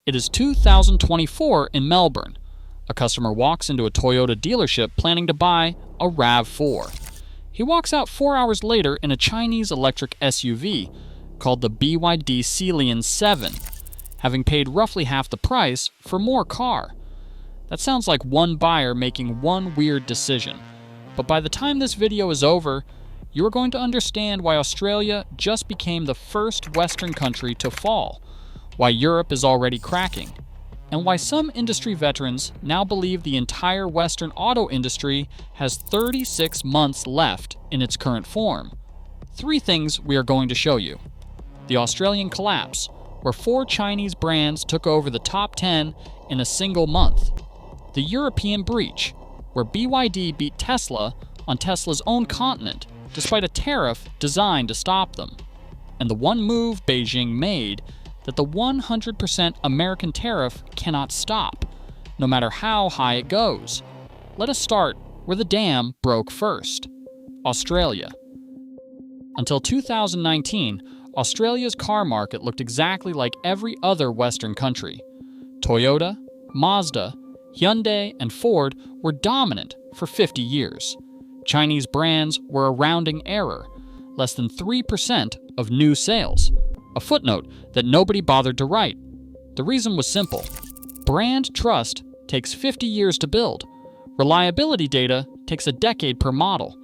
It is 2024 in Melbourne. A customer walks into a Toyota dealership planning to buy a RAV4. He walks out 4 hours later in a Chinese electric SUV called the BYD Ceylon 7, having paid roughly half the price for more car. That sounds like one buyer making one weird decision. But by the time this video is over, you are going to understand why Australia just became the first Western country to fall, why Europe is already cracking, and why some industry veterans now believe the entire Western auto industry has 36 months left in its current form. 3 things we are going to show you. The Australian collapse, where 4 Chinese brands took over the top 10 in a single month. The European breach, where BYD beat Tesla on Tesla's own continent despite a tariff designed to stop them. And the one move Beijing made that the 100% American tariff cannot stop, no matter how high it goes. Let us start where the dam broke first: Australia. Until 2019, Australia's car market looked exactly like every other Western country. Toyota, Mazda, Hyundai, and Ford were dominant for 50 years. Chinese brands were a rounding error, less than 3% of new sales. A footnote that nobody bothered to write. The reason was simple. Brand trust takes 50 years to build. Reliability data takes a decade per model.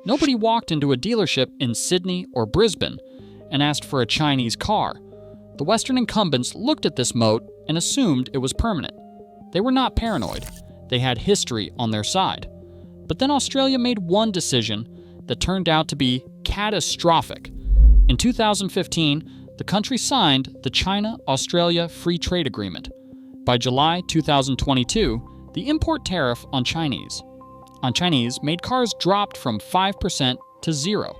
Nobody walked into a dealership in Sydney or Brisbane and asked for a Chinese car. The Western incumbents looked at this moat and assumed it was permanent. They were not paranoid. They had history on their side. But then Australia made one decision that turned out to be catastrophic. In 2015, the country signed the China-Australia Free Trade Agreement. By July 2022, the import tariff on Chinese made cars dropped from 5% to 0%.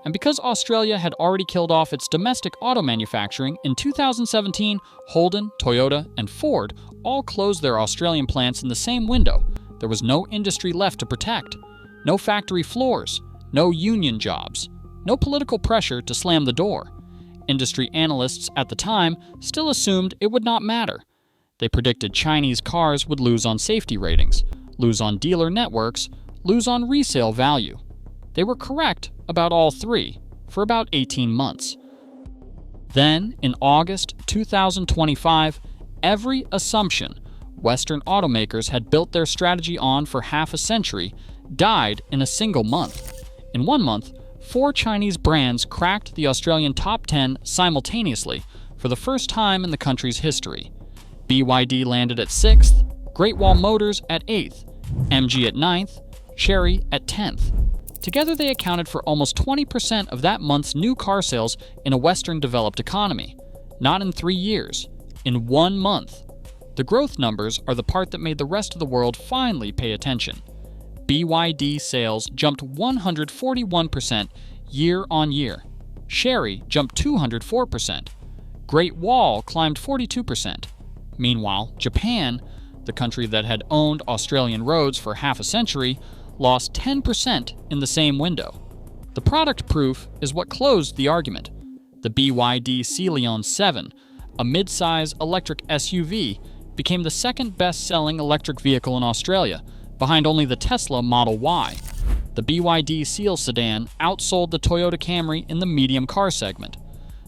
And because Australia had already killed off its domestic auto manufacturing, in 2017, Holden, Toyota, and Ford all closed their Australian plants in the same window. There was no industry left to protect, no factory floors, no union jobs, no political pressure to slam the door. Industry analysts at the time still assumed it would not matter. They predicted Chinese cars would lose on safety ratings, lose on dealer networks, lose on resale value. They were correct about all 3 for about 18 months. Then, in August 2025, every assumption Western automakers had built their strategy on for half a century died in a single month. In 1 month, 4 Chinese brands cracked the Australian top 10 simultaneously for the first time in the country's history. BYD landed at 6th, Great Wall Motors at 8th, MG at 9th, Chery at 10th. Together they accounted for almost 20% of that month's new car sales in a Western developed economy. Not in 3 years, in 1 month. The growth numbers are the part that made the rest of the world finally pay attention. BYD sales jumped 141% year on year. Chery jumped 204%. Great Wall climbed 42%. Meanwhile, Japan, the country that had owned Australian roads for half a century, lost 10% in the same window. The product proof is what closed the argument. The BYD Ceylon 7, a mid-size electric SUV, became the second best-selling electric vehicle in Australia, behind only the Tesla Model Y. The BYD Seal sedan outsold the Toyota Camry in the medium car segment.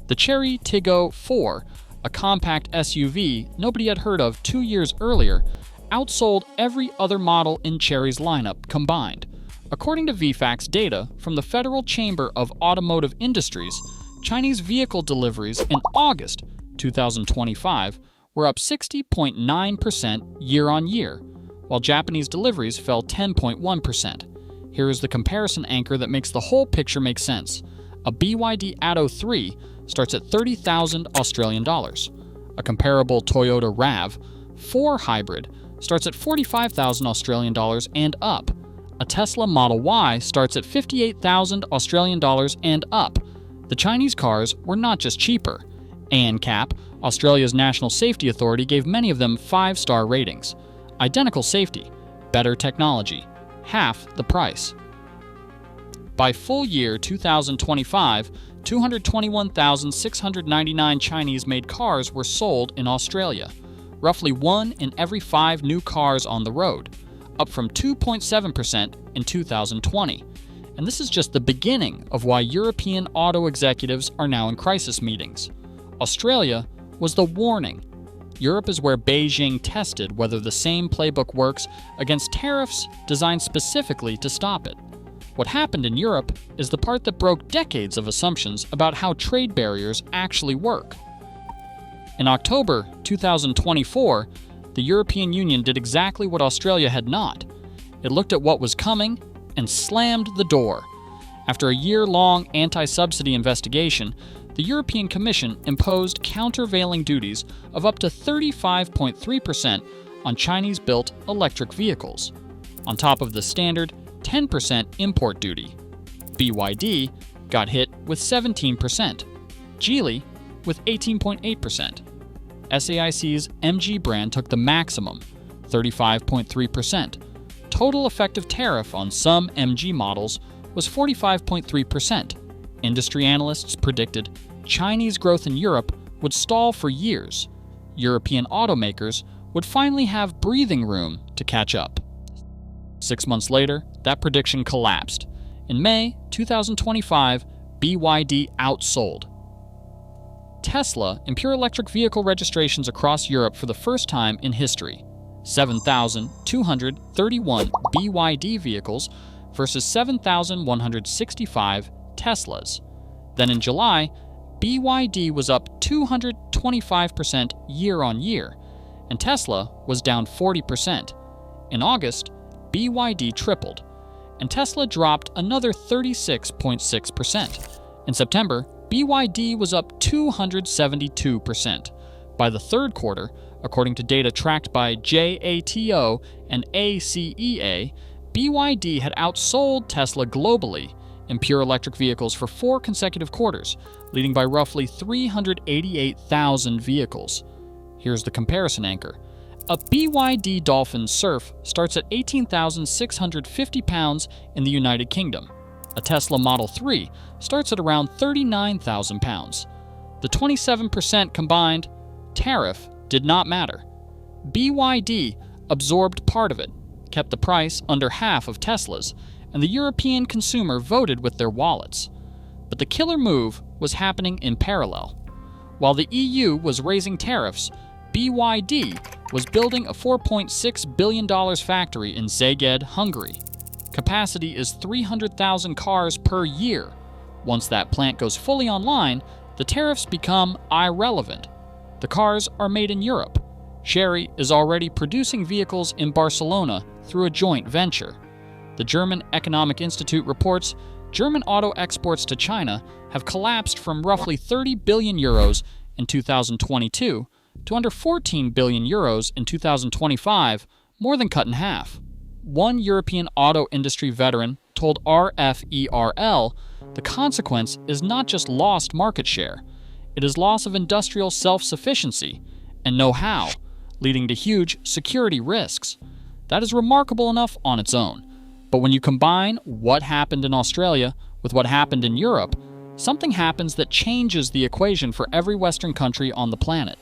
The Chery Tiggo 4, a compact SUV nobody had heard of 2 years earlier, outsold every other model in Chery's lineup combined. According to VFACTS data from the Federal Chamber of Automotive Industries, Chinese vehicle deliveries in August 2025 were up 60.9% year on year, while Japanese deliveries fell 10.1%. Here is the comparison anchor that makes the whole picture make sense. A BYD Atto 3 starts at 30,000 Australian dollars. A comparable Toyota RAV4 hybrid starts at 45,000 Australian dollars and up. A Tesla Model Y starts at 58,000 Australian dollars and up. The Chinese cars were not just cheaper. ANCAP, Australia's national safety authority, gave many of them 5-star ratings. Identical safety, better technology, half the price. By full year 2025, 221,699 Chinese-made cars were sold in Australia, roughly 1 in every 5 new cars on the road, up from 2.7% in 2020. And this is just the beginning of why European auto executives are now in crisis meetings. Australia was the warning. Europe is where Beijing tested whether the same playbook works against tariffs designed specifically to stop it. What happened in Europe is the part that broke decades of assumptions about how trade barriers actually work. In October 2024, the European Union did exactly what Australia had not. It looked at what was coming and slammed the door. After a year-long anti-subsidy investigation, the European Commission imposed countervailing duties of up to 35.3% on Chinese-built electric vehicles, on top of the standard 10% import duty. BYD got hit with 17%, Geely with 18.8%. SAIC's MG brand took the maximum, 35.3%. Total effective tariff on some MG models was 45.3%. Industry analysts predicted Chinese growth in Europe would stall for years. European automakers would finally have breathing room to catch up. 6 months later, that prediction collapsed. In May 2025, BYD outsold Tesla in pure electric vehicle registrations across Europe for the first time in history. 7,231 BYD vehicles versus 7,165 Teslas. Then in July, BYD was up 225% year-on-year, and Tesla was down 40%. In August, BYD tripled, and Tesla dropped another 36.6%. In September, BYD was up 272%. By the third quarter, according to data tracked by JATO and ACEA, BYD had outsold Tesla globally in pure electric vehicles for 4 consecutive quarters, leading by roughly 388,000 vehicles. Here's the comparison anchor. A BYD Dolphin Surf starts at 18,650 pounds in the United Kingdom. A Tesla Model 3 starts at around 39,000 pounds. The 27% combined tariff did not matter. BYD absorbed part of it, kept the price under half of Tesla's, and the European consumer voted with their wallets. But the killer move was happening in parallel. While the EU was raising tariffs, BYD was building a $4.6 billion factory in Szeged, Hungary. Capacity is 300,000 cars per year. Once that plant goes fully online, the tariffs become irrelevant. The cars are made in Europe. Chery is already producing vehicles in Barcelona through a joint venture. The German Economic Institute reports German auto exports to China have collapsed from roughly 30 billion euros in 2022 to under 14 billion euros in 2025, more than cut in half. One European auto industry veteran told RFERL the consequence is not just lost market share, it is loss of industrial self-sufficiency and know-how, leading to huge security risks. That is remarkable enough on its own. But when you combine what happened in Australia with what happened in Europe, something happens that changes the equation for every Western country on the planet.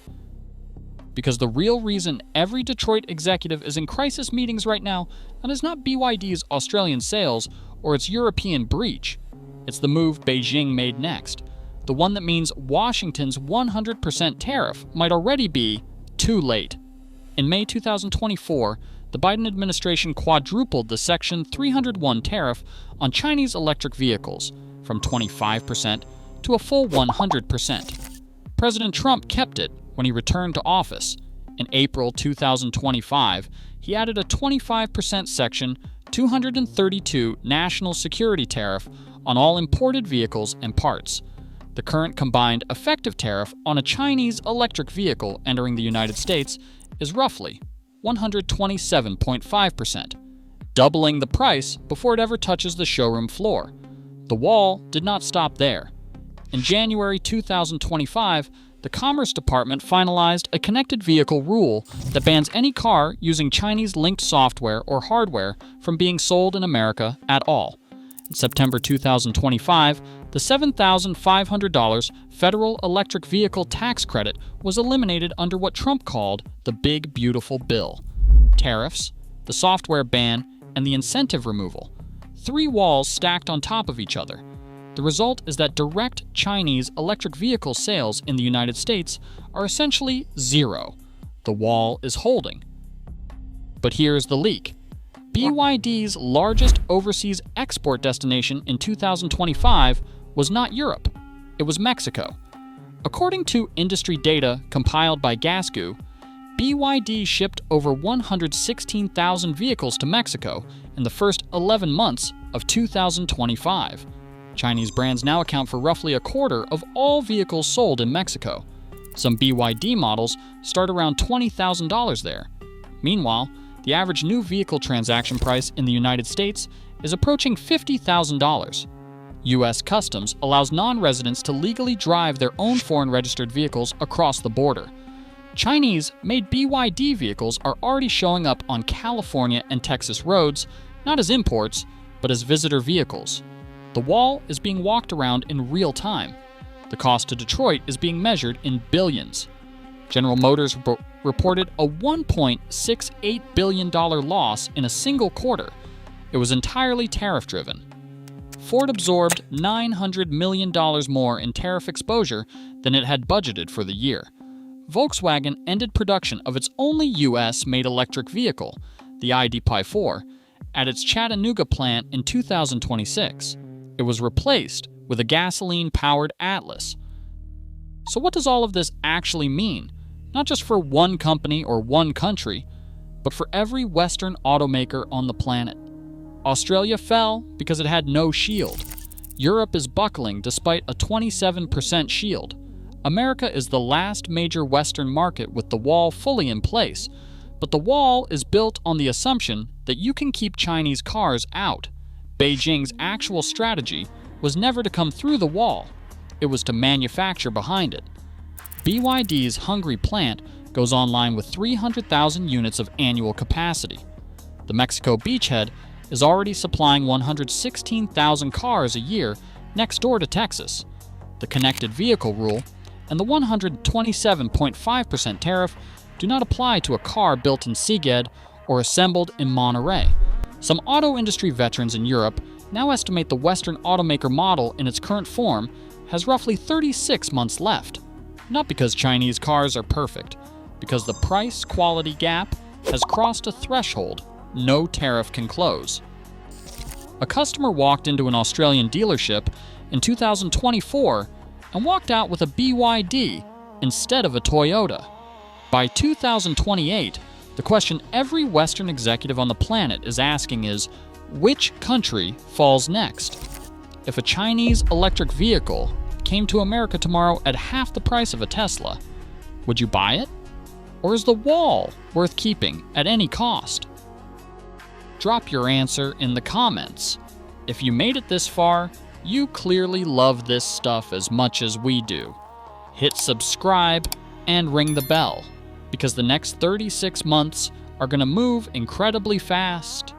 Because the real reason every Detroit executive is in crisis meetings right now, that is not BYD's Australian sales or its European breach. It's the move Beijing made next. The one that means Washington's 100% tariff might already be too late. In May 2024, the Biden administration quadrupled the Section 301 tariff on Chinese electric vehicles, from 25% to a full 100%. President Trump kept it when he returned to office. In April 2025, he added a 25% Section 232 national security tariff on all imported vehicles and parts. The current combined effective tariff on a Chinese electric vehicle entering the United States is roughly 127.5%, doubling the price before it ever touches the showroom floor. The wall did not stop there. In January 2025, the Commerce Department finalized a connected vehicle rule that bans any car using Chinese-linked software or hardware from being sold in America at all. In September 2025, the $7,500 federal electric vehicle tax credit was eliminated under what Trump called the Big Beautiful Bill. Tariffs, the software ban, and the incentive removal. 3 walls stacked on top of each other. The result is that direct Chinese electric vehicle sales in the United States are essentially zero. The wall is holding. But here's the leak. BYD's largest overseas export destination in 2025 was not Europe, it was Mexico. According to industry data compiled by Gasgoo, BYD shipped over 116,000 vehicles to Mexico in the first 11 months of 2025. Chinese brands now account for roughly a quarter of all vehicles sold in Mexico. Some BYD models start around $20,000 there. Meanwhile, the average new vehicle transaction price in the United States is approaching $50,000. U.S. Customs allows non-residents to legally drive their own foreign-registered vehicles across the border. Chinese-made BYD vehicles are already showing up on California and Texas roads, not as imports, but as visitor vehicles. The wall is being walked around in real time. The cost to Detroit is being measured in billions. General Motors reported a $1.68 billion loss in a single quarter. It was entirely tariff-driven. Ford absorbed $900 million more in tariff exposure than it had budgeted for the year. Volkswagen ended production of its only U.S.-made electric vehicle, the ID. Pi 4, at its Chattanooga plant in 2026. It was replaced with a gasoline-powered Atlas. So what does all of this actually mean? Not just for one company or one country, but for every Western automaker on the planet. Australia fell because it had no shield. Europe is buckling despite a 27% shield. America is the last major Western market with the wall fully in place, but the wall is built on the assumption that you can keep Chinese cars out. Beijing's actual strategy was never to come through the wall, it was to manufacture behind it. BYD's Hungary plant goes online with 300,000 units of annual capacity. The Mexico beachhead is already supplying 116,000 cars a year next door to Texas. The connected vehicle rule and the 127.5% tariff do not apply to a car built in Szeged or assembled in Monterey. Some auto industry veterans in Europe now estimate the Western automaker model in its current form has roughly 36 months left. Not because Chinese cars are perfect, because the price-quality gap has crossed a threshold no tariff can close. A customer walked into an Australian dealership in 2024 and walked out with a BYD instead of a Toyota. By 2028, the question every Western executive on the planet is asking is, which country falls next? If a Chinese electric vehicle came to America tomorrow at half the price of a Tesla, would you buy it? Or is the wall worth keeping at any cost? Drop your answer in the comments. If you made it this far, you clearly love this stuff as much as we do. Hit subscribe and ring the bell, because the next 36 months are going to move incredibly fast.